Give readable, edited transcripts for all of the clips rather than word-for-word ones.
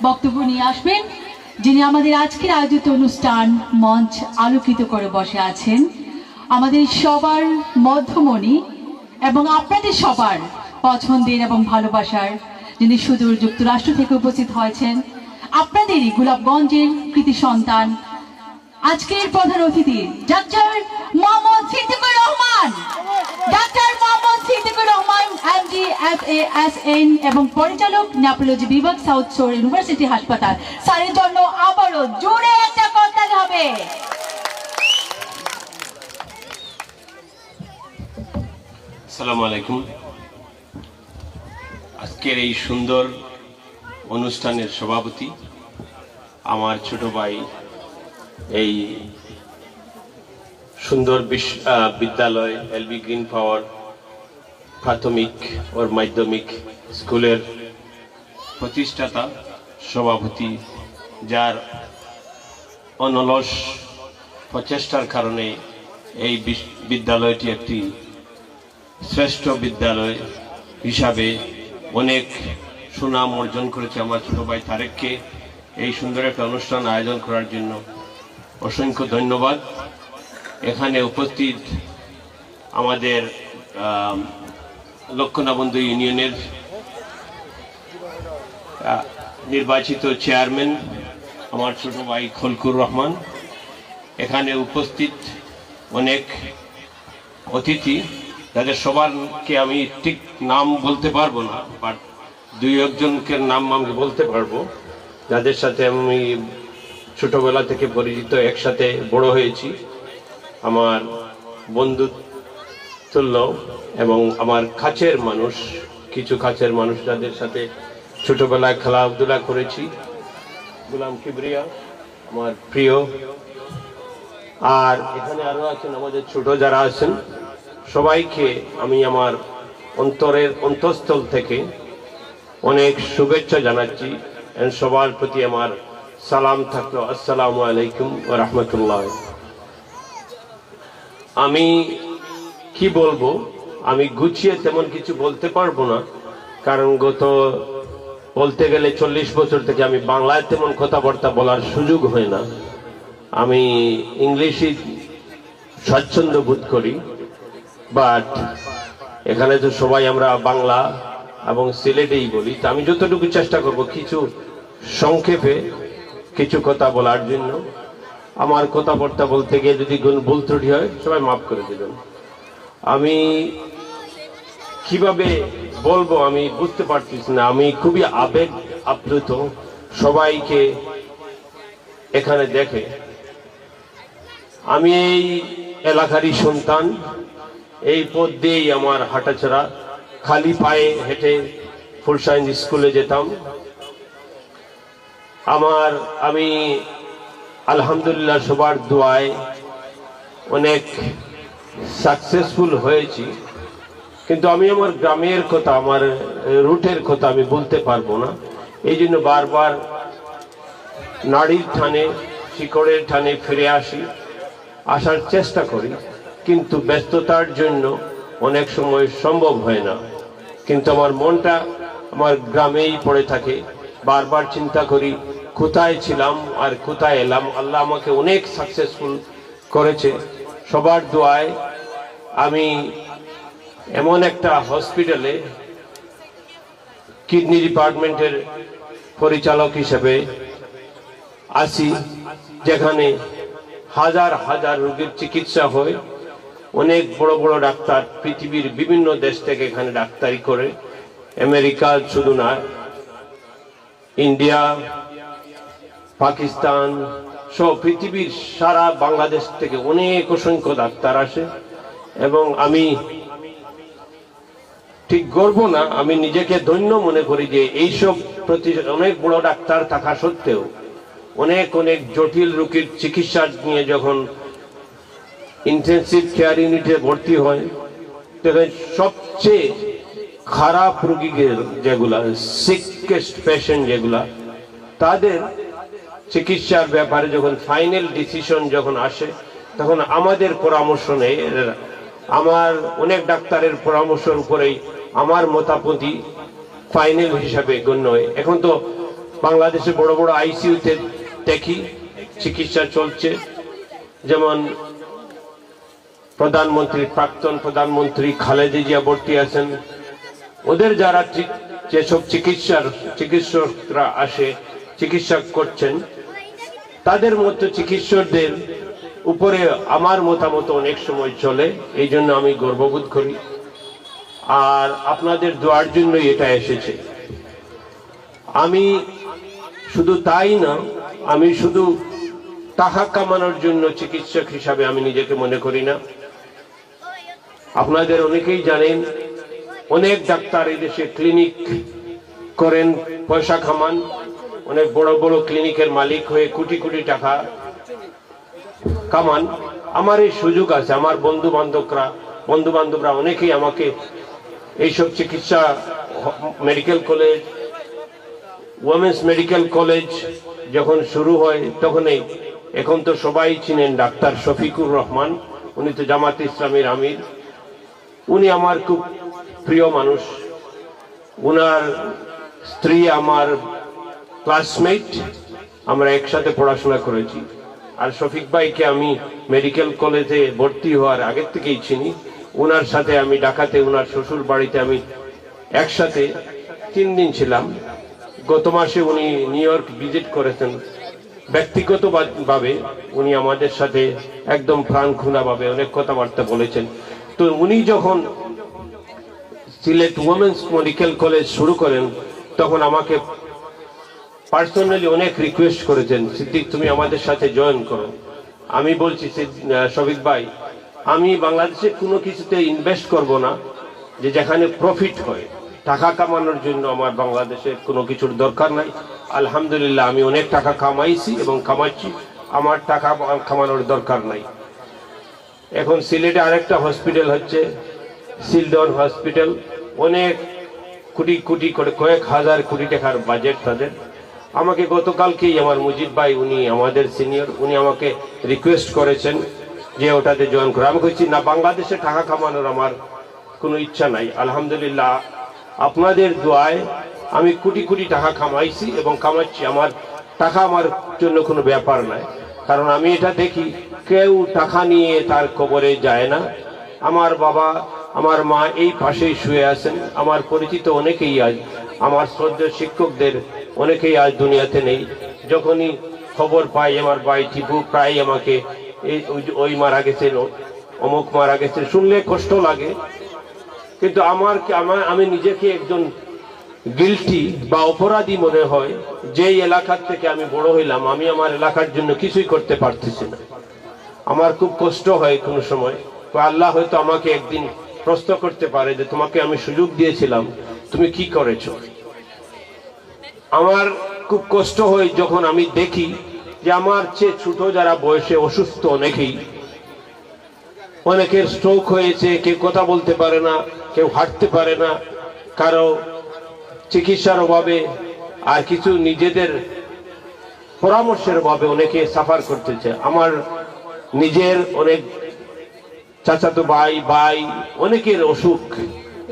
বক্তব্য নিয়ে আসবেন, যিনি আমাদের আজকের আয়োজিত অনুষ্ঠান মঞ্চ আলোকিত করে বসে আছেন, আমাদের সবার মধ্যমণি এবং আপনাদের সবার পছন্দের এবং ভালোবাসার, যিনি সুদূর যুক্তরাষ্ট্র থেকে উপস্থিত হয়েছেন, আপনাদেরই গোলাপগঞ্জের কৃতি সন্তান, আজকের প্রধান অতিথি doctor Mohammad Siddiqur Rahman. Doctor Mohammad Siddiqur Rahman MD FASN এবং পরিচালক নেফ্রোলজি বিভাগ সাউথ শোর ইউনিভার্সিটি হাসপাতাল। স্যারের জন্য আবারও জোরে একটা করতালি হবে। আসসালামু আলাইকুম। আজকের এই সুন্দর অনুষ্ঠানের সভাপতি আমার ছোট ভাই, এই সুন্দর বিদ্যালয় LB গ্রিন পাওয়ার প্রাথমিক ও মাধ্যমিক স্কুলের প্রতিষ্ঠাতা সভাপতি, যার অনলস প্রচেষ্টার কারণে এই বিদ্যালয়টি একটি শ্রেষ্ঠ বিদ্যালয় হিসাবে অনেক সুনাম অর্জন করেছে। আমার ছোট ভাই তারেককে এই সুন্দর একটা অনুষ্ঠান আয়োজন করার জন্য অসংখ্য ধন্যবাদ। এখানে উপস্থিত আমাদের লক্ষণাবন্ধু ইউনিয়নের নির্বাচিত চেয়ারম্যান আমার ছোট ভাই খলকুর রহমান, এখানে উপস্থিত অনেক অতিথি, যাদের সবারকে আমি ঠিক নাম বলতে পারবো না, বাট দুই একজনকে নাম আমি বলতে পারবো, যাদের সাথে আমি ছোটবেলা থেকে পরিচিত, একসাথে বড় হয়েছি, আমার বন্ধু তুল্য এবং আমার কাছের মানুষ, কিছু কাছের মানুষ যাদের সাথে ছোটবেলায় খেলাধুলা করেছি। গোলাম কিবরিয়া আমার প্রিয়, আর এখানে আরো আছেন আমাদের ছোট যারা আছেন, সবাইকে আমি আমার অন্তরের অন্তঃস্থল থেকে অনেক শুভেচ্ছা জানাচ্ছি। সবার প্রতি আমার সালাম থাকলো, আসসালামু আলাইকুম ওয়া রাহমাতুল্লাহ। আমি কি বলবো, আমি গুছিয়ে তেমন কিছু বলতে পারবো না, কারণ গত বলতে গেলে 40 বছর থেকে আমি বাংলায় তেমন কথাবার্তা বলার সুযোগ হয় না। আমি ইংলিশে স্বাচ্ছন্দ্য বোধ করি, বাট এখানে তো সবাই আমরা বাংলা এবং সিলেটেই বলি, তো আমি যতটুকু চেষ্টা করব কিছু সংক্ষেপে কিছু কথা বলার জন্য। আমার কথাবার্তা বলতে গিয়ে যদি কোনো ভুল ত্রুটি হয় সবাই মাফ করে দেবেন। আমি কিভাবে বলবো আমি বুঝতে পারতেছি না, আমি খুবই আবেগ আপ্লুত সবাইকে এখানে দেখে। আমি এই এলাকারই সন্তান, এই পথ দিয়েই আমার হাঁটাচলা, খালি পায়ে হেঁটে ফুল সায়েন্স স্কুলে যেতাম। আমি আলহামদুলিল্লাহ সবার দোয়ায় অনেক সাকসেসফুল হয়েছি, কিন্তু আমি আমার গ্রামের কথা, আমার রুটের কথা আমি বলতে পারবো না। এই জন্য বারবার নাড়ির টানে, শিকড়ের টানে ফিরে আসার চেষ্টা করি, কিন্তু ব্যস্ততার জন্য অনেক সময় সম্ভব হয় না। কিন্তু আমার মনটা আমার গ্রামেই পড়ে থাকে। বারবার চিন্তা করি কোথায় ছিলাম আর কোথায় এলাম। আল্লাহ আমাকে অনেক সাকসেসফুল করেছে সবার দোয়ায়। আমি এমন একটা হসপিটালে কিডনি ডিপার্টমেন্টের পরিচালক হিসেবে আছি, যেখানে হাজার হাজার রোগীর চিকিৎসা হয়। অনেক বড় বড় ডাক্তার পৃথিবীর বিভিন্ন দেশ থেকে এখানে ডাক্তারি করে, আমেরিকা শুধু না, ইন্ডিয়া, পাকিস্তান সব পৃথিবীর সারা বাংলাদেশ থেকে অনেক অসংখ্য ডাক্তার আসে। এবং আমি ঠিক গর্ব না, আমি নিজেকে ধন্য মনে করি যে এইসব অনেক বড় ডাক্তার থাকা সত্ত্বেও অনেক অনেক জটিল রোগীর চিকিৎসা নিয়ে যখন ইন্টেনসিভ কেয়ার ইউনিটে ভর্তি হয়, তখন সবচেয়ে খারাপ রোগীদের যেগুলা, সিকেস্ট পেশেন্ট যেগুলা, তাদের চিকিৎসার ব্যাপারে যখন ফাইনাল ডিসিশন যখন আসে, তখন আমাদের পরামর্শ নেই। আমার অনেক ডাক্তারের পরামর্শের উপরেই আমার মতামতই ফাইনাল হিসাবে গণ্য হয়। এখন তো বাংলাদেশে বড় বড় আইসিইউতে দেখি চিকিৎসা চলছে, যেমন প্রধানমন্ত্রী, প্রাক্তন প্রধানমন্ত্রী খালেদা জিয়া ভর্তি আছেন। ওদের যারা যেসব চিকিৎসকরা আসে চিকিৎসা করছেন, তাদের মতো চিকিৎসকদের উপরে আমার মতামত অনেক সময় চলে, এই জন্য আমি গর্ববোধ করি। আর আপনাদের দোয়ার জন্য এটা এসেছে। আমি শুধু তাই না, আমি শুধু টাকা কামানোর জন্য চিকিৎসক হিসাবে আমি নিজেকে মনে করি না। আপনাদের অনেকেই জানেন, অনেক ডাক্তার এই দেশে ক্লিনিক করেন, পয়সা কামান, অনেক বড় বড় ক্লিনিকের মালিক হয়ে কোটি কোটি টাকা কামান। আমার এই সুযোগ আছে, আমার বন্ধু বান্ধবরা অনেকেই আমাকে এইসব চিকিৎসা, medical college, women's medical college যখন শুরু হয় তখনই, এখন তো সবাই চিনেন ডাক্তার শফিকুর রহমান, উনি তো জামাত ইসলামের আমির। উনি আমার খুব প্রিয় মানুষ, উনার স্ত্রী আমার ক্লাসমেট, আমরা একসাথে পড়াশোনা করেছি। আর শফিক ভাইকে আমি মেডিকেল কলেজে ভর্তি হওয়ার আগের থেকেই চিনি। উনার সাথে আমি ঢাকাতে উনার শ্বশুর বাড়িতে আমি একসাথে 3 দিন ছিলাম। গত মাসে উনি নিউ ইয়র্ক ভিজিট করেছেন। ব্যক্তিগতভাবে উনি আমাদের সাথে একদম প্রাণ খুনা ভাবে অনেক কথাবার্তা বলেছেন। তো উনি যখন সিলেট ওমেন্স মেডিকেল কলেজ শুরু করেন, তখন আমাকে পার্সোনালি অনেক রিকোয়েস্ট করেছেন, সিদ্দিক তুমি আমাদের সাথে জয়েন করো। আমি বলছি শফিক ভাই, আমি বাংলাদেশে কোনো কিছুতে ইনভেস্ট করব না যে যেখানে প্রফিট হয়। টাকা কামানোর জন্য আমার বাংলাদেশে কোনো কিছুর দরকার নাই। আলহামদুলিল্লাহ আমি অনেক টাকা কামাইছি এবং কামাচ্ছি, আমার টাকা কামানোর দরকার নাই। এখন সিলেটে আরেকটা হসপিটাল হচ্ছে, সিলডন হসপিটাল, অনেক কোটি কোটি করে, কয়েক হাজার কোটি টাকার বাজেট তাদের। আমাকে গতকালকেই আমার মুজিব ভাই, উনি আমাদের সিনিয়র, উনি আমাকে রিকোয়েস্ট করেছেন যে ওটাতে জয়েন করে। আমি বলছি না, বাংলাদেশে টাকা কামানোর আমার কোনো ইচ্ছা নাই। আলহামদুলিল্লাহ আপনাদের দোয়ায় আমি কোটি কোটি টাকা কামাইছি এবং কামাচ্ছি। আমার টাকা আমার জন্য কোনো ব্যাপার নাই, কারণ আমি এটা দেখি কেউ টাকা নিয়ে তার কবরে যায় না। আমার বাবা, আমার মা এই পাশেই শুয়ে আছেন। আমার পরিচিত অনেকেই আজ, আমার শ্রদ্ধেয় শিক্ষকদের অনেকেই আজ দুনিয়াতে নেই। যখনই খবর পাই আমার ভাই টিপু প্রায় আমাকে ওই মারা গেছেন, অমুক মারা গেছেন, শুনলে কষ্ট লাগে। কিন্তু আমি নিজেকে একজন গিল্টি বা অপরাধী মনে হয়, যেই এলাকার থেকে আমি বড় হইলাম, আমি আমার এলাকার জন্য কিছুই করতে পারতেছি না। আমার খুব কষ্ট হয় কোনো সময়। আল্লাহ হয়তো আমাকে একদিন প্রশ্ন করতে পারে যে তোমাকে আমি সুযোগ দিয়েছিলাম, তুমি কি করেছো। আমার খুব কষ্ট হয় যখন আমি দেখি যে আমার চেয়ে ছোট যারা বয়সে অসুস্থ, অনেকের স্ট্রোক হয়েছে, কেউ কথা বলতে পারে না, কেউ হাঁটতে পারে না, কারো চিকিৎসার অভাবে আর কিছু নিজেদের পরামর্শের অভাবে অনেকে সাফার করতেছে। আমার নিজের অনেক চাচাতো ভাই অনেকের অসুখ,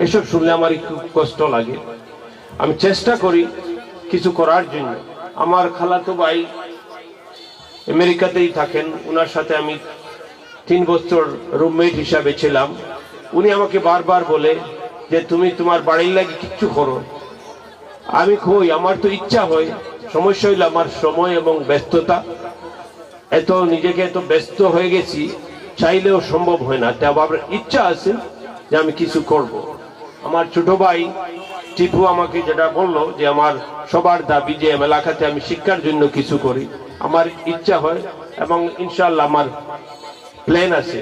এসব শুনলে আমার খুব কষ্ট লাগে। আমি চেষ্টা করি কিছু করার জন্য। আমার খালাতো ভাই আমেরিকাতেই থাকেন, ওনার সাথে আমি 3 বছর রুমমেট হিসাবে ছিলাম। উনি আমাকে বারবার বলে যে তুমি তোমার বাড়ির লাগে কিচ্ছু করো। আমি কই, আমার তো ইচ্ছা হয়, সমস্যা হইল আমার সময় এবং ব্যস্ততা, নিজেকে এত ব্যস্ত হয়ে গেছি, চাইলেও সম্ভব হয় না। তাই আবার ইচ্ছা আছে যে আমি কিছু করব। আমার ছোট ভাই টিপু আমাকে যেটা বললো যে আমার সবার দাবি যে এলাকাতে আমি শিক্ষার জন্য কিছু করি। আমার ইচ্ছা হয় এবং ইনশাআল্লাহ আমার প্ল্যান আছে।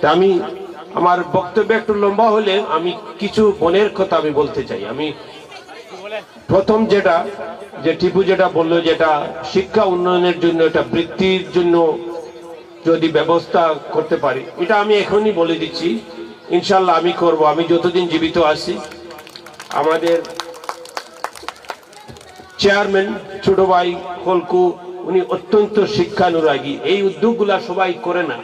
তা আমি আমার বক্তব্য একটু লম্বা হলে আমি কিছু মনের কথা আমি বলতে চাই। আমি প্রথম যে টিপু যেটা বললো, যেটা শিক্ষা উন্নয়নের জন্য, এটা বৃত্তির জন্য যদি ব্যবস্থা করতে পারি, এটা আমি এখনই বলে দিচ্ছি, ইনশাআল্লাহ আমি করব। আমি যতদিন জীবিত আছি। আমাদের চেয়ারম্যান ছোট ভাই খলকু, উনি অত্যন্ত শিক্ষানুরাগী। এই উদ্যোগগুলা সবাই করে না।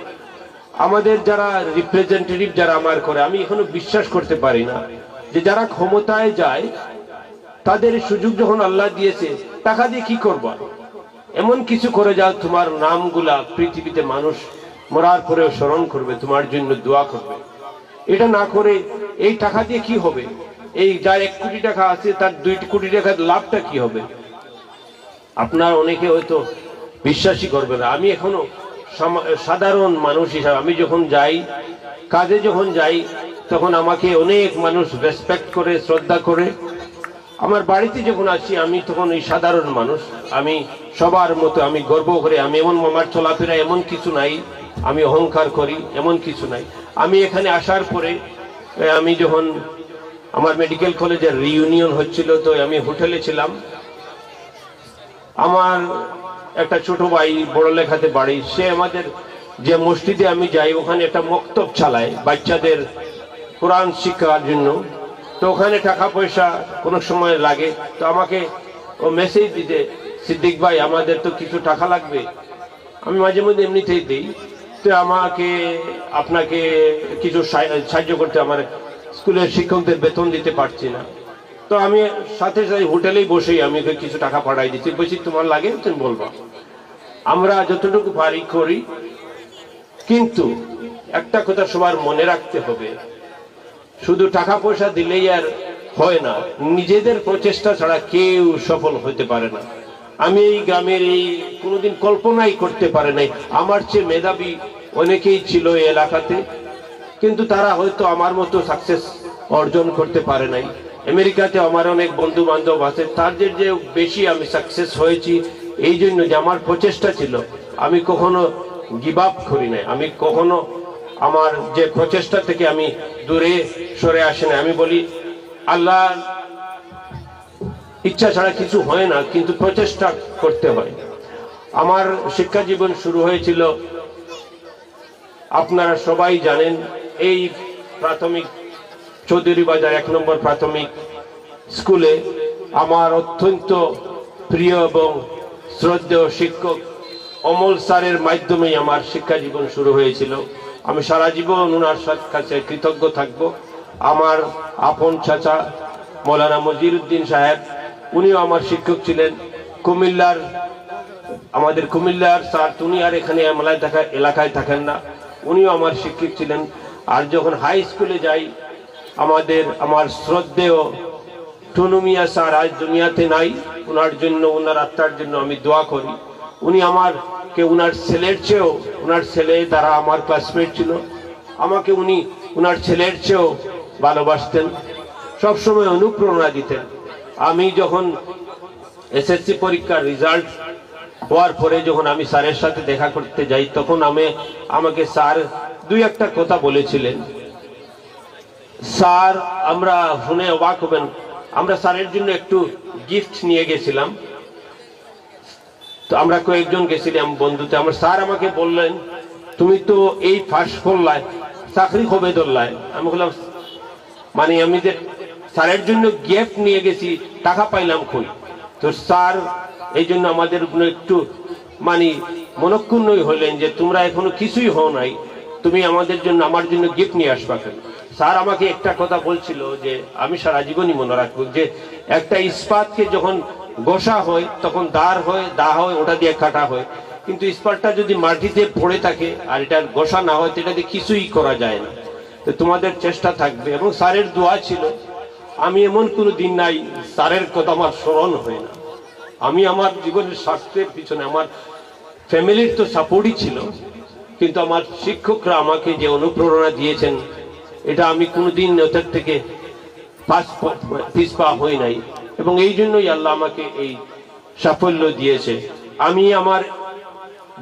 আমাদের যারা রিপ্রেজেন্টেটিভ যারা আমার করে, আমি এখনো বিশ্বাস করতে পারি না যে যারা ক্ষমতায় যায় তাদের সুযোগ যখন আল্লাহ দিয়েছে, টাকা দিয়ে কি করবা? এমন কিছু করে যাও তোমার নামগুলা পৃথিবীতে মানুষ মরার পরেও স্মরণ করবে, তোমার জন্য দোয়া করবে। এটা না করে এই টাকা দিয়ে কি হবে? এই যার 1 কোটি টাকা আছে তার 2 কোটি টাকার লাভটা কি হবে? আপনার অনেকে হয়তো বিশ্বাসই করবে না। আমি এখনো সাধারণ মানুষ হিসাবে আমি যখন যাই, কাজে যখন যাই, তখন আমাকে অনেক মানুষ রেসপেক্ট করে, শ্রদ্ধা করে। আমার বাড়িতে যখন আসি আমি তখন এই সাধারণ মানুষ, আমি সবার মতো, আমি গর্ব করে, আমি এমন আমার চলাফেরা এমন কিছু নাই, আমি অহংকার করি এমন কিছু নাই। আমি এখানে আসার পরে আমি যখন আমার মেডিকেল কলেজের রিইউনিয়ন হচ্ছিল, তো আমি হোটেলে ছিলাম। আমার একটা ছোট ভাই বড়লেখাতে বাড়ি, সে আমাদের যে মসজিদে আমি যাই ওখানে একটা মক্তব চালায় বাচ্চাদের কোরআন শিক্ষার জন্য। তো ওখানে টাকা পয়সা কোনো সময় লাগে, তো আমাকে ও মেসেজ দিতে, সিদ্দিক ভাই আমাদের তো কিছু টাকা লাগবে। আমি মাঝে মধ্যে এমনিতেই দিই, তো আমাকে আপনাকে কিছু সাহায্য করতে, আমার স্কুলের শিক্ষকদের বেতন দিতে পারছি না। তো আমি সাথে সাথে হোটেলেই বসেই আমি কিছু টাকা পাঠাই দিচ্ছি, বলছি তোমার লাগে তুমি বলবা, আমরা যতটুকু পারি করি। কিন্তু একটা কথা সবার মনে রাখতে হবে, শুধু টাকা পয়সা দিলেই আর হয় না, নিজেদের প্রচেষ্টা ছাড়া কেউ সফল হতে পারে না। আমি এই গ্রামের এই কোনোদিন কল্পনাই করতে পারে নাই, আমার চেয়ে মেধাবী অনেকেই ছিল এই এলাকাতে, কিন্তু তারা হয়তো আমার মতো সাকসেস অর্জন করতে পারে নাই। আমেরিকাতে আমার অনেক বন্ধু বান্ধব আছে, তাদের যে বেশি আমি সাকসেস হয়েছি এই জন্য যে আমার প্রচেষ্টা ছিল। আমি কখনো গিভ আপ করি নাই, আমি কখনো আমার যে প্রচেষ্টা থেকে আমি দূরে সরে আসি না। আমি বলি আল্লাহ ইচ্ছা ছাড়া কিছু হয় না, কিন্তু প্রচেষ্টা করতে হয়। আমার শিক্ষা জীবন শুরু হয়েছিল, আপনারা সবাই জানেন, এই প্রাথমিক চৌধুরী বাজার 1 নম্বর প্রাথমিক স্কুলে আমার অত্যন্ত প্রিয় এবং শ্রদ্ধেয় শিক্ষক অমল স্যারের মাধ্যমেই আমার শিক্ষা জীবন শুরু হয়েছিল। আমি সারা জীবন ওনার কাছে কৃতজ্ঞ থাকব। আমার আপন চাচা মৌলানা মজিরউদ্দিন সাহেব, উনিও আমার শিক্ষক ছিলেন। কুমিল্লার আমাদের কুমিল্লার স্যার, উনি আর এখানে এলাকায় থাকেন না, উনিও আমার শিক্ষক ছিলেন। আর যখন হাই স্কুলে যাই, আমার শ্রদ্ধেয় টুনু মিয়া স্যার আজ দুনিয়াতে নাই, ওনার জন্য, ওনার আত্মার জন্য আমি দোয়া করি। উনি আমাকে ওনার ছেলের চেয়েও, ওনার ছেলে দ্বারা আমার ক্লাসমেট ছিল, আমাকে উনি ওনার ছেলের চেয়েও ভালোবাসতেন, সবসময় অনুপ্রেরণা দিতেন। আমি যখন এসএসসি পরীক্ষার রেজাল্ট হওয়ার পরে যখন আমি স্যারের সাথে দেখা করতে যাই, তখন আমাকে স্যার 2-1টা কথা বলেছিলেন। স্যার, আমরা শুনে অবাক হবেন, আমরা স্যারের জন্য একটু গিফট নিয়ে গেছিলাম। তো আমরা কয়েকজন গেছিলাম বন্ধুতে, আমার স্যার আমাকে বললেন তুমি তো এই ফার্স্ট করলাই, চাকরি কবে ধরলাই? আমি বললাম মানে আমি যে স্যারের জন্য গিফট নিয়ে গেছি, টাকা পাইলাম কই? তো স্যার এই জন্য আমাদের একটু মানে মনক্ষুণ্ণই হইলেন যে তোমরা এখনো কিছুই হও নাই, তুমি আমাদের জন্য, আমার জন্য গিফট নিয়ে আসবা কেন? স্যার আমাকে একটা কথা বলছিল যে আমি সারা জীবনই মনে রাখবো, যে একটা ইস্পাতকে যখন ঘষা হয় তখন দা হয়, ওটা দিয়ে কাটা হয়, কিন্তু ইস্পাতটা যদি মাটিতে পড়ে থাকে আর এটার ঘষা না হয়, এটা দিয়ে কিছুই করা যায় না। তো তোমাদের চেষ্টা থাকবে। এবং স্যারের দোয়া ছিল, আমি এমন কোনো দিন নাই স্যারের কথা আমার স্মরণ হয় না। আমি আমার জীবনের স্বাস্থ্যের পিছনে আমার ফ্যামিলির তো সাপোর্টই ছিল, কিন্তু আমার শিক্ষকরা আমাকে যে অনুপ্রেরণা দিয়েছেন, এটা আমি কোনোদিন ওদের থেকে পিছপা হই নাই। এবং এই জন্যই আল্লাহ আমাকে এই সাফল্য দিয়েছে। আমি আমার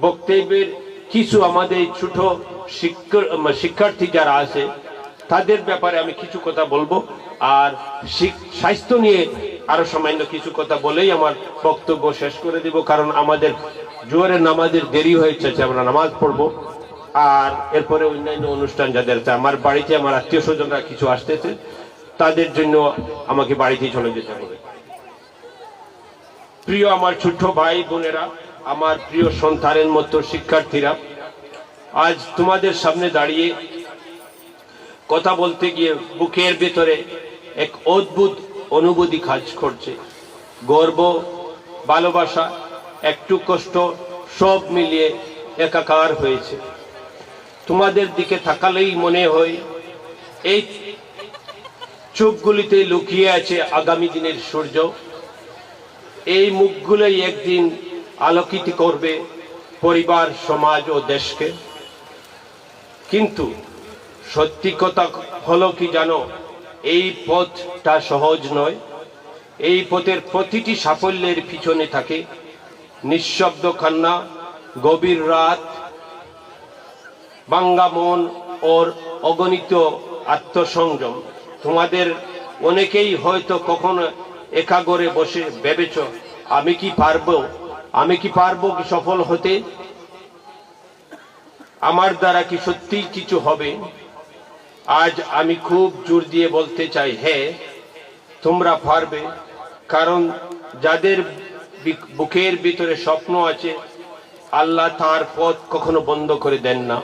বক্তব্যের কিছু আমাদের ছোট শিক্ষার্থী যারা আছে তাদের ব্যাপারে আমি কিছু কথা বলবো, আর স্বাস্থ্য নিয়ে আরো সামান্য কিছু কথা বলেই আমার বক্তব্য শেষ করে দিব, কারণ আমাদের জোহরের নামাজের দেরি হয়েছে, আমরা নামাজ পড়বো। আর এরপরে অন্যান্য অনুষ্ঠান যাদের আছে, আমার বাড়িতে আমার আত্মীয় স্বজনরা কিছু আসতেছে, তাদের জন্য আমাকে বাড়িতে চলে যেতে হবে। প্রিয় আমার ছোট ভাই বোনেরা, আমার প্রিয় সন্তানের মতো শিক্ষার্থীরা, আজ তোমাদের সামনে দাঁড়িয়ে কথা বলতে গিয়ে বুকের ভেতরে এক অদ্ভুত অনুভূতি কাজ করছে, গর্ব, ভালোবাসা, একটু কষ্ট, সব মিলিয়ে একাকার হয়েছে। তোমাদের দিকে তাকালেই মনে হয় এই চোখগুলিতে লুকিয়ে আছে আগামী দিনের সূর্য। এই মুখগুলোই একদিন আলোকিত করবে পরিবার, সমাজ ও দেশকে। কিন্তু সত্যি কথা হলো কি জানো, এই পথটা সহজ নয়। এই পথের প্রতিটি সাফল্যের পিছনে থাকে নিঃশব্দ কান্না, গভীর রাত, ভাঙ্গা মন ওর অগণিত আত্মসংযম। তোমাদের অনেকেই হয়তো কখনো একা ঘরে বসে ভেবেছ, আমি কি পারবো কি সফল হতে, আমার দ্বারা কি সত্যি কিছু হবে? আজ আমি খুব জোর দিয়ে বলতে চাই, হ্যাঁ তোমরা পারবে। কারণ যাদের বুকের ভিতরে স্বপ্ন আছে, আল্লাহ তার পথ কখনো বন্ধ করে দেন না।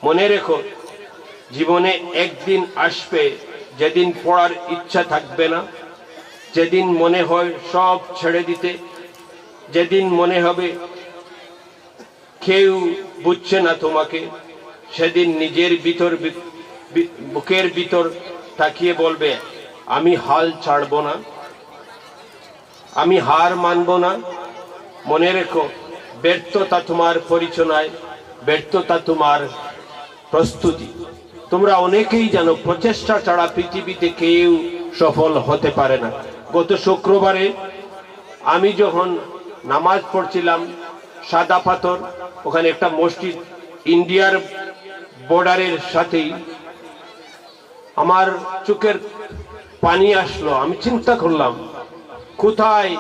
মনে রেখো, জীবনে একদিন আসবে যেদিন পড়ার ইচ্ছা থাকবে না, যেদিন মনে হয় সব ছেড়ে দিতে, যেদিন মনে হবে কেউ বুঝছে না তোমাকে, সেদিন নিজের বুকের ভিতর তাকিয়ে বলবে, আমি হাল ছাড়বো না, আমি হার মানব না। মনে রেখো, ব্যর্থতা তোমার পরিচয় নয়, ব্যর্থতা তোমার প্রস্তুতি। তোমরা অনেকেই জানো, প্রচেষ্টা ছাড়া পৃথিবীতে কেউ সফল হতে পারে না। গত শুক্রবারে আমি যখন নামাজ পড়ছিলাম সাদা পাথর, ওখানে একটা মসজিদ, ইন্ডিয়ার বর্ডারের সাথেই, আমার চোখের পানি আসলো। আমি চিন্তা করলাম, কোথায়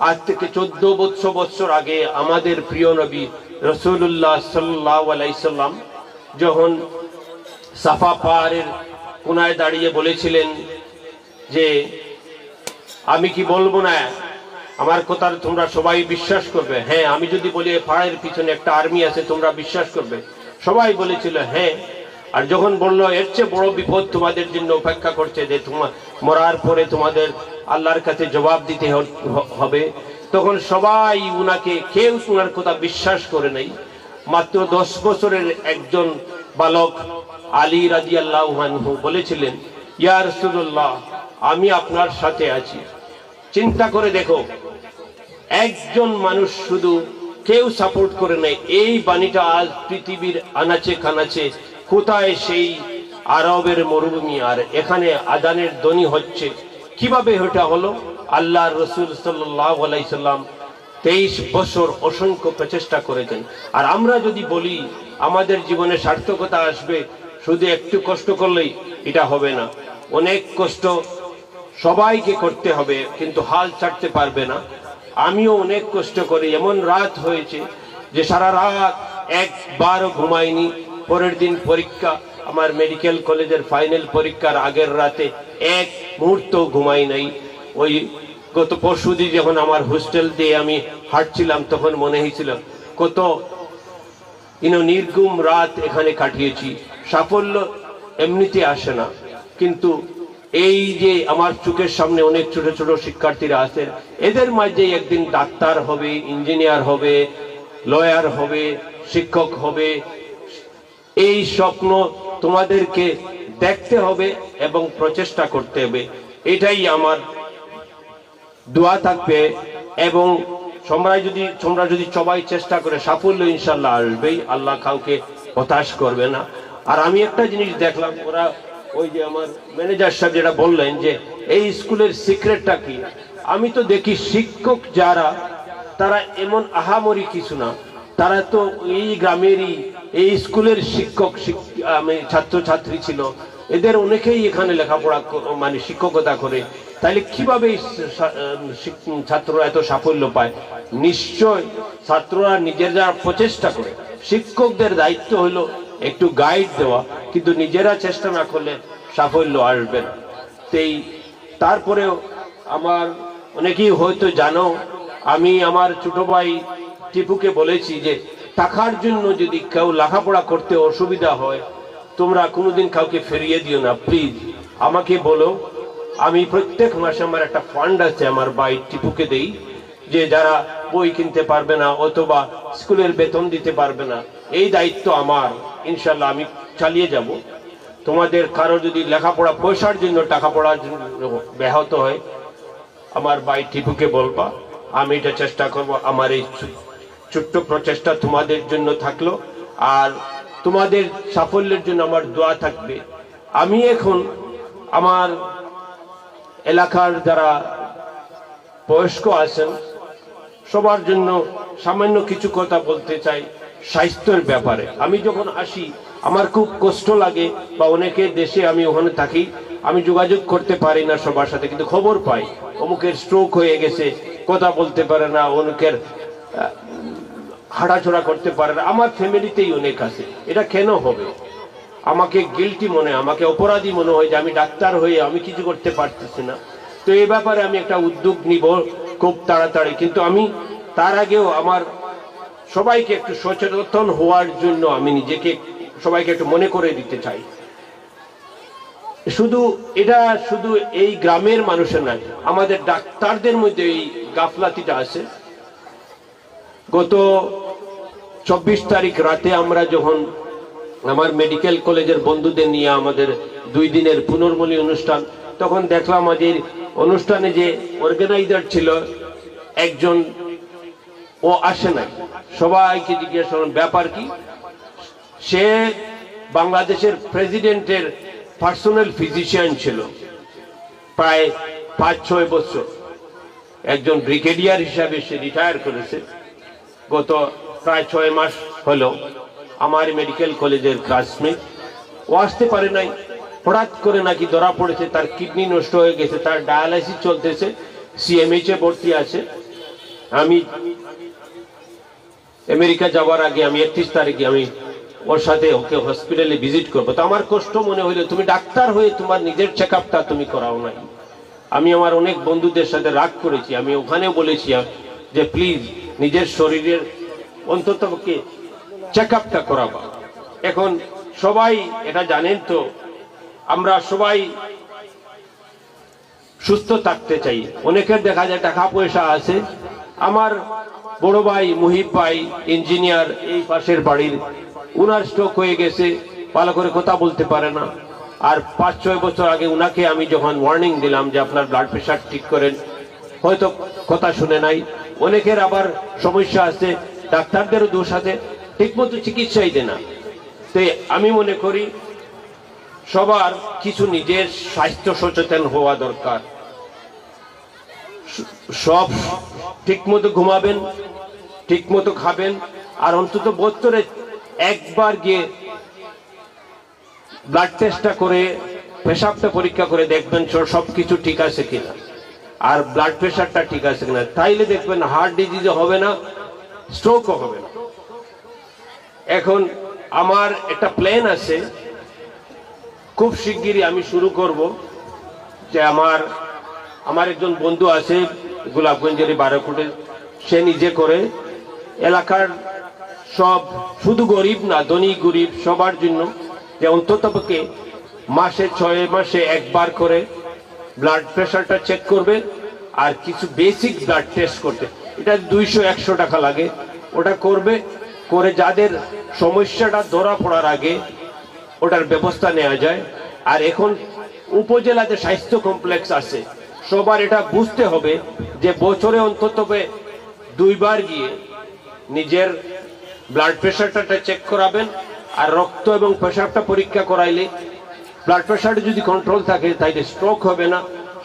আজ থেকে 14 বছর আগে আমাদের প্রিয় নবী রাসূলুল্লাহ সাল্লাল্লাহু আলাইহি সাল্লাম যখন সাফা পাহাড়ের কোনায় দাঁড়িয়ে বলেছিলেন যে, আমি কি বলবো না, আমার কথা তোমরা সবাই বিশ্বাস করবে? হ্যাঁ, আমি যদি বলি পাহাড়ের পিছনে একটা আর্মি আছে, তোমরা বিশ্বাস করবে? সবাই বলেছিল হ্যাঁ। আর যখন বললো এর চেয়ে বড় বিপদ তোমাদের জন্য অপেক্ষা করছে, যে তোমার মরার পরে তোমাদের আল্লাহর কাছে জবাব দিতে হবে, তখন সবাই উনাকে, কেউ উনার কথা বিশ্বাস করে নাই। মাত্র 10 বছরের একজন বালক আলী রাদিয়াল্লাহু আনহু বলেছিলেন, ইয়া রাসূলুল্লাহ, আমি আপনার সাথে আছি। চিন্তা করে দেখো, একজন মানুষ শুধু, কেউ সাপোর্ট করে নাই। এই বাণীটা আজ পৃথিবীর আনাচে কানাচে, কোথায় সেই আরবের মরুভূমি, আর এখানে আজানের ধ্বনি হচ্ছে। কিভাবে এটা হলো? আল্লাহর রাসূল সাল্লাল্লাহু আলাইহি সাল্লাম 23 বছর অসংখ্য প্রচেষ্টা করেছেন। আর আমরা যদি বলি আমাদের জীবনে সার্থকতা আসবে শুধু একটু কষ্ট করলেই, এটা হবে না। অনেক কষ্ট সবাইকে করতে হবে, কিন্তু হাল ছাড়তে পারবে না। আমিও অনেক কষ্ট করি, এমন রাত হয়েছে যে সারা রাত একবারও ঘুমাইনি। পরের দিন পরীক্ষা, আমার মেডিকেল কলেজের ফাইনাল পরীক্ষার আগের রাতে এক মুহূর্ত ঘুমাই নাই। ওই গত পরশুদিন যখন আমার হোস্টেল দিয়ে আমি হাঁটছিলাম, তখন মনে হয়েছিল কত নির্ঘুম রাত এখানে কাটিয়েছি। সাফল্য এমনিতে আসে না, কিন্তু এই যে আমার চোখের সামনে অনেক ছোট ছোট শিক্ষার্থীরা আছেন, এদের মাঝে একদিন ডাক্তার হবে, ইঞ্জিনিয়ার হবে, লয়ার হবে, শিক্ষক হবে, এই স্বপ্ন তোমাদেরকে দেখতে হবে এবং প্রচেষ্টা করতে হবে। এটাই আমার দোয়া থাকবে। এবং তোমরা যদি সবাই চেষ্টা করে, সাফল্য ইনশাল্লাহ আসবেই। আল্লাহ কাউকে হতাশ করবে না। আর আমি একটা জিনিস দেখলাম, ওরা ওই যে আমার ম্যানেজার সাহেব যেটা বললেন যে এই স্কুলের সিক্রেটটা কি, আমি তো দেখি শিক্ষক যারা, তারা এমন আহামরি কিছু না, তারা তো এই গ্রামেরই, এই স্কুলের শিক্ষক ছাত্রছাত্রী ছিল, এদের অনেকেই এখানে লেখাপড়া মানে শিক্ষকতা করে। তাহলে কিভাবে ছাত্ররা এত সাফল্য পায়? নিশ্চয় ছাত্ররা নিজেরা প্রচেষ্টা করে। শিক্ষকদের দায়িত্ব হলো একটু গাইড দেওয়া, কিন্তু নিজেরা চেষ্টা না করলে সাফল্য আসবে না। তারপরেও আমার অনেকেই হয়তো জানো, আমি আমার ছোট ভাই টিপুকে বলেছি যে টাকার জন্য যদি কেউ লেখাপড়া করতে অসুবিধা হয়, তোমরা কোনোদিন কাউকে ফিরিয়ে দিও না, প্লিজ আমাকে বলো, আমি প্রত্যেক মাসে আমার একটা ফান্ড আছে, আমার ভাই টিপুকে দেই, যে যারা বই কিনতে পারবে না অথবা স্কুলের বেতন দিতে পারবে না, এই দায়িত্ব আমার, ইনশাল্লাহ আমি চালিয়ে যাব। তোমাদের কারো যদি লেখাপড়া পয়সার জন্য টাকা পড়ার জন্য ব্যাহত হয়, আমার ভাই টিপুকে বলবা, আমি এটা চেষ্টা করব। আমার এই ছোট্ট প্রচেষ্টা তোমাদের জন্য থাকলো, আর তোমাদের সাফল্যের জন্য আমার দোয়া থাকবে। আমি এখন আমার এলাকার যারা বয়স্ক আছেন সবার জন্য সামান্য কিছু কথা বলতে চাই স্বাস্থ্যের ব্যাপারে। আমি যখন আসি আমার খুব কষ্ট লাগে, বা অনেকে দেশে আমি ওখানে থাকি, আমি যোগাযোগ করতে পারি না সবার সাথে, কিন্তু খবর পাই অমুকের স্ট্রোক হয়ে গেছে, কথা বলতে পারে না, অনেকের হাঁটাচড়া করতে পারে না। আমার ফ্যামিলিতেই অনেক আছে। এটা কেন হবে? আমাকে গিল্টি মনে হয়, আমাকে অপরাধী মনে হয় যে আমি ডাক্তার হয়ে আমি কিছু করতে পারতেছি না। তো এই ব্যাপারে আমি একটা উদ্যোগ নিব খুব তাড়াতাড়ি। কিন্তু আমি তার আগেও আমার সবাইকে একটু সচেতন হওয়ার জন্য আমি নিজেকে সবাইকে একটু মনে করে দিতে চাই। এটা শুধু এই গ্রামের মানুষের নয়, আমাদের ডাক্তারদের মধ্যে এই গাফলাতিটা আছে। গত 24 তারিখ রাতে আমরা যখন আমার মেডিকেল কলেজের বন্ধুদের নিয়ে আমাদের 2 দিনের পুনর্মনি অনুষ্ঠান, তখন দেখলাম আমাদের অনুষ্ঠানে যে অর্গানাইজার ছিল একজন, ও আসে নাই। সবাইকে জিজ্ঞেস করলাম ব্যাপার কি। সে বাংলাদেশের প্রেসিডেন্টের পার্সোনাল ফিজিশিয়ান ছিল প্রায় 5-6 বছর। একজন ব্রিগেডিয়ার হিসাবে সে রিটায়ার করেছে। গত প্রায় 6 মাস হলো আমার মেডিকেল কলেজের ক্লাসমেট। ও আসতে পারে নাই, হঠাৎ করে নাকি ধরা পড়েছে, তার কিডনি নষ্ট হয়ে গেছে, তার ডায়ালাইসিস চলতেছে, সিএমএইচ এ ভর্তি আছে। আমি আমেরিকা যাওয়ার আগে আমি 31 তারিখে আমি ওর সাথে ওকে হসপিটালে ভিজিট করবো। তো আমার কষ্ট মনে হইলো, তুমি ডাক্তার হয়ে তোমার নিজের চেক আপটা তুমি করাও নাই। আমি আমার অনেক বন্ধুদের সাথে রাগ করেছি, আমি ওখানেও বলেছি যে প্লিজ নিজের শরীরের অন্তত চেক আপটা করাবা। এখন সবাই এটা জানেন তো, আমরা সবাই সুস্থ থাকতে চাই। অনেকের দেখা যায় টাকা পয়সা আছে। আমার বড় ভাই মুহিব ভাই ইঞ্জিনিয়ার, এই পাশের বাড়ির, উনার স্ট্রোক হয়ে গেছে, ভালো করে কথা বলতে পারে না। আর 5-6 বছর আগে উনাকে আমি যখন ওয়ার্নিং দিলাম যে আপনার ব্লাড প্রেশার ঠিক করেন, হয়তো কথা শুনে নাই। অনেকের আবার সমস্যা আছে, ডাক্তারদেরও দোষ আছে, ঠিকমতো চিকিৎসাই দেয় না। তো আমি মনে করি সবার কিছু নিজের স্বাস্থ্য সচেতন হওয়া দরকার। সব ঠিকমতো ঘুমাবেন, ঠিকমতো খাবেন, আর অন্তত বছরে একবার গিয়ে ব্লাড টেস্টটা করে পেশাবটা পরীক্ষা করে দেখবেন সবকিছু ঠিক আছে কিনা, আর ব্লাড প্রেশারটা ঠিক আছে কিনা। তাইলে দেখবেন হার্ট ডিজিজ হবে না, স্ট্রোকও হবে না। এখন আমার একটা প্ল্যান আছে, খুব শিগগিরই আমি শুরু করব। যে আমার একজন বন্ধু আছে গোলাপগঞ্জের 12 ফুটে, সে নিজে করে এলাকার সব, শুধু গরিব না, ধনী গরিব সবার জন্য, যে অন্ততপক্ষে মাসে 6 মাসে একবার করে ব্লাড প্রেশারটা চেক করবে, আর কিছু বেসিক ব্লাড টেস্ট করতে। এটা 200-100 টাকা লাগে, ওটা করবে, করে যাদের সমস্যাটা ধরা পড়ার আগে ওটার ব্যবস্থা নেওয়া যায়। আর এখন উপজেলাতে স্বাস্থ্য কমপ্লেক্স আছে, সবার এটা বুঝতে হবে যে বছরে অন্তত 2 বার গিয়ে নিজের ব্লাড প্রেশারটা চেক করাবেন, আর রক্ত এবং পেশাবটা পরীক্ষা করাইলে ব্লাড প্রেশারটা যদি কন্ট্রোল থাকে তাইলে স্ট্রোক হবে না,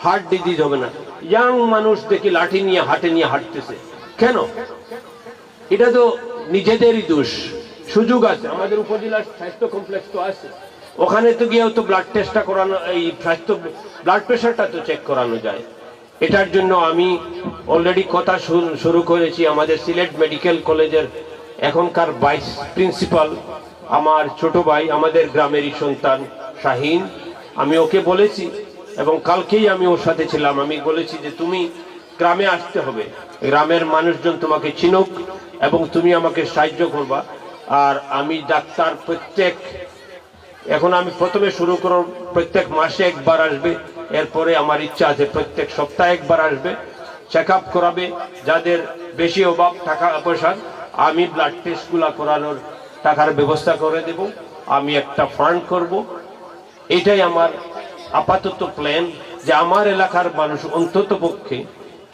হার্ট ডিজিজ হবে না। ইয়াং মানুষ দেখি লাঠি নিয়ে হাটে নিয়ে হাঁটতেছে কেন? এটা তো নিজেদেরই দোষ। সুযোগ আছে, আমাদের উপজেলার স্বাস্থ্য কমপ্লেক্স তো আছে, ওখানে তো গিয়েও তো ব্লাড টেস্টটা করানো, এই স্বাস্থ্য ব্লাড প্রেশারটা তো চেক করানো যায়। এটার জন্য আমি অলরেডি কথা শুরু করেছি। আমাদের সিলেট মেডিকেল কলেজের এখনকার ভাইস প্রিন্সিপাল আমার ছোট ভাই, আমাদের গ্রামেরই সন্তান শাহিন, আমি ওকে বলেছি, এবং কালকেই আমি ওর সাথে ছিলাম, আমি বলেছি যে তুমি গ্রামে আসতে হবে, গ্রামের মানুষজন তোমাকে চিনুক এবং তুমি আমাকে সাহায্য করবা। আর আমি ডাক্তার এখন আমি প্রথমে শুরু করব, প্রত্যেক মাসে একবার আসবে, এরপরে আমার ইচ্ছা আছে প্রত্যেক সপ্তাহে একবার আসবে, চেক আপ করাবে। যাদের বেশি অভাব টাকা পয়সার, আমি ব্লাড টেস্টগুলো করানোর টাকার ব্যবস্থা করে দেব, আমি একটা ফান্ড করব। এটাই আমার আপাতত প্ল্যান, যে আমার এলাকার মানুষ অন্তত পক্ষে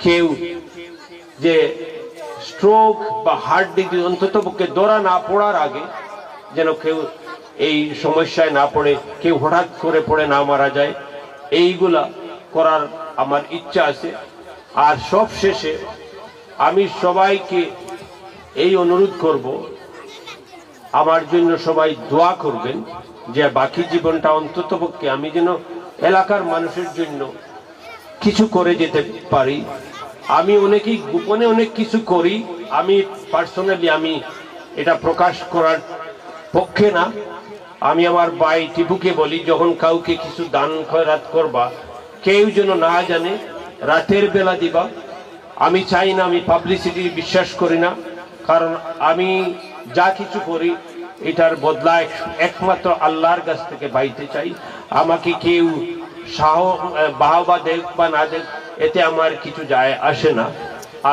কেউ যে স্ট্রোক বা হার্ট ডিজিজ অন্তত পক্ষে ধরা না পড়ার আগে যেন কেউ এই সমস্যায় না পড়ে, কেউ হঠাৎ করে পড়ে না মারা যায়, এইগুলা করার আমার ইচ্ছা আছে। আর সব শেষে আমি সবাইকে এই অনুরোধ করব, আমার জন্য সবাই দোয়া করবেন, যে বাকি জীবনটা অন্তত পক্ষে আমি যেন এলাকার মানুষের জন্য কিছু করে যেতে পারি। আমি অনেকেই গোপনে অনেক কিছু করি, আমি পার্সোনালি আমি এটা প্রকাশ করার পক্ষে না। আমি আমার ভাই টিপুকে বলি, যখন কাউকে কিছু দান খয়রাত করবা, কেউ যেন না জানে, রাতের বেলা দিবা। আমি চাই না, আমি পাবলিসিটি বিশ্বাস করি না, কারণ আমি যা কিছু করি এটার বদলা একমাত্র আল্লাহর কাছ থেকে পাইতে চাই। আমাকে কেউ বাহবা দেখ বা না দেখ, এতে আমার কিছু যায় আসে না।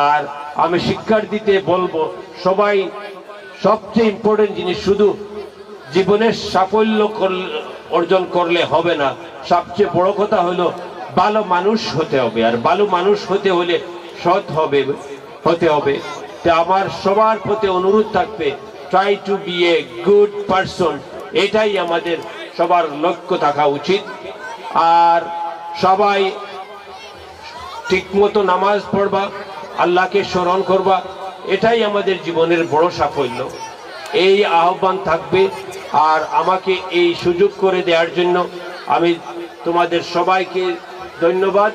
আর আমি শিক্ষার দিতে বলবো, সবাই সবচেয়ে ইম্পর্টেন্ট জিনিস, শুধু জীবনের সাফল্য অর্জন করলে হবে না, সবচেয়ে বড় কথা হলো ভালো মানুষ হতে হবে। আর ভালো মানুষ হতে হলে সৎ হতে হবে। তো আমার সবার প্রতি অনুরোধ থাকবে, try to be a good person, এটাই আমাদের সবার লক্ষ্য থাকা উচিত। আর সবাই ঠিকমতো নামাজ পড়বা, আল্লাহকে স্মরণ করবা, এটাই আমাদের জীবনের বড় সাফল্য। এই আহ্বান থাকবে। আর আমাকে এই সুযোগ করে দেওয়ার জন্য আমি তোমাদের সবাইকে ধন্যবাদ।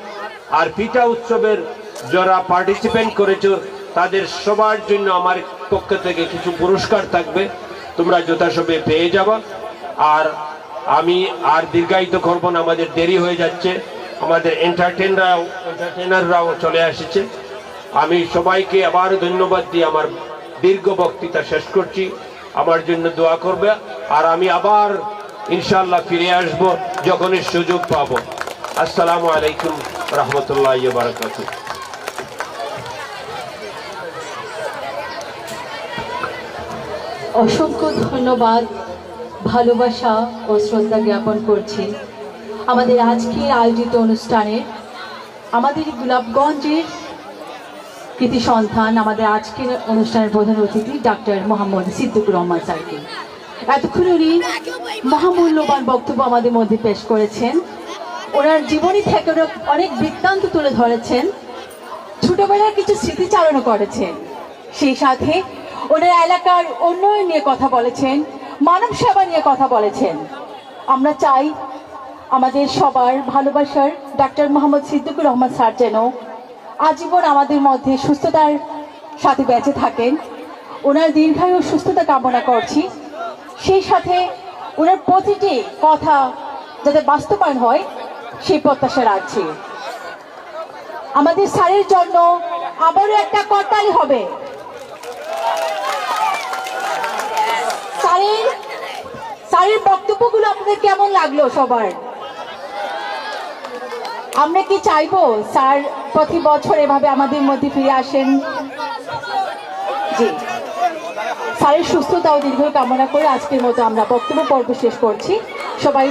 আর পিতা উৎসবের যারা পার্টিসিপেন্ট করেছো তাদের সবার জন্য আমার পক্ষ থেকে কিছু পুরস্কার থাকবে, তোমরা যথাসময়ে পেয়ে যাবা। আর আমি আর দীর্ঘায়িত করব না, আমাদের দেরি হয়ে যাচ্ছে, আমাদের এন্টারটেনাররাও চলে এসেছে। আমি সবাইকে আবার ধন্যবাদ দিয়ে আমার দীর্ঘ বক্তৃতা শেষ করছি। আমার জন্য দোয়া করবে। আর আমি আবার ইনশাআল্লাহ ফিরে আসব যখনই সুযোগ পাবো। আসসালামু আলাইকুম রহমতুল্লাহি ওয়া বারাকাতুহু। অসংখ্য ধন্যবাদ, ভালোবাসা ও শ্রদ্ধা জ্ঞাপন করছি আমাদের আজকের আয়োজিত অনুষ্ঠানে আমাদের গোলাপগঞ্জের কৃতি সন্তান, আমাদের আজকের অনুষ্ঠানের প্রধান অতিথি ডক্টর মোহাম্মদ সিদ্দিকুর রহমান স্যারকে। এতক্ষণ উনি মহামূল্যবান বক্তব্য আমাদের মধ্যে পেশ করেছেন। ওনার জীবনী থেকে অনেক বৃত্তান্ত তুলে ধরেছেন, ছোটবেলার কিছু স্মৃতিচারণও করেছেন। সেই সাথে ওনার এলাকার উন্নয়ন নিয়ে কথা বলেছেন, মানব সেবা নিয়ে কথা বলেছেন। আমরা চাই আমাদের সবার ভালোবাসার ডক্টর মোহাম্মদ সিদ্দিকুর রহমান স্যার যেন আজীবন আমাদের মধ্যে সুস্থতার সাথে বেঁচে থাকেন। ওনার দীর্ঘায়ু সুস্থতা কামনা করছি। সেই সাথে ওনার প্রতিটি কথা যাতে বাস্তবায়ন হয় সেই প্রত্যাশা রাখছি। আমাদের স্যারের জন্য আবারও একটা করতালি হবে। স্যারের বক্তব্যগুলো আপনাদের কেমন লাগলো সবার? আমরা কি চাইবো স্যার প্রতি বছর এভাবে আমাদের মধ্যে ফিরে আসেন? জি, স্যারের সুস্থতা ও দীর্ঘ কামনা করে আজকের মতো আমরা বক্তব্য পর্ব শেষ করছি। সবাই